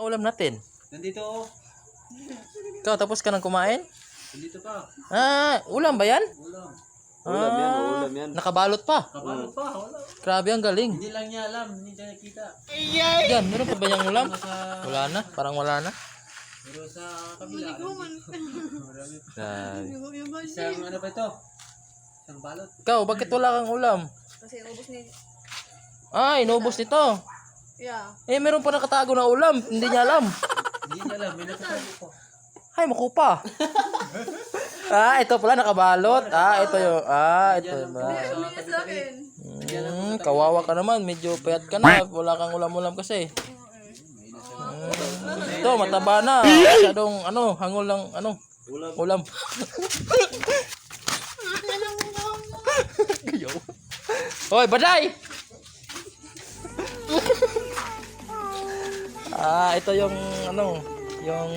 Ulam natin. Nandito oh. Ikaw, tapos ka nang kumain? Nandito pa. Ulam ba yan? Ulam. Ulam yan. Nakabalot pa. Kabalot pa. Wala. Grabe, ang galing. Hindi lang niya alam. Hindi niya nakita. Yan, meron pa ba yung ulam? Nasa, Wala na, parang wala na. pero sa kabila. Marami pa. Grabe. Isang ano ba ito? Isang balot. Ikaw, bakit wala kang ulam? Kasi ubos ni... Inubos nito. Yeah. Meron pa nakatago na ulam. Hindi niya alam. Hindi niya alam. May nakasabi po. Ay, makupa. Ito pala nakabalot. Ito yung... ito ba? Hindi sa akin. Kawawa ka naman. Medyo payat ka na. Wala kang ulam-ulam kasi. Ito, mataba na. Masyadong, hangol ng, ulam. Gayaw. Hoy, baday! Ito yung, yung...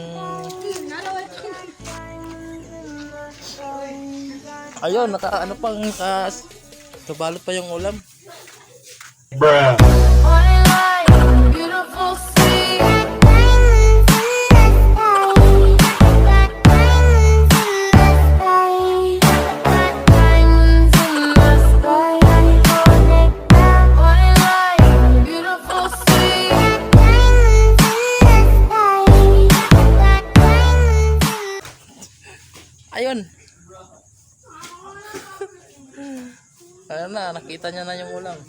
Ayun, kabalot pa yung ulam. Bruh. Ayun. Ayun na, nakita niya na yung ulam.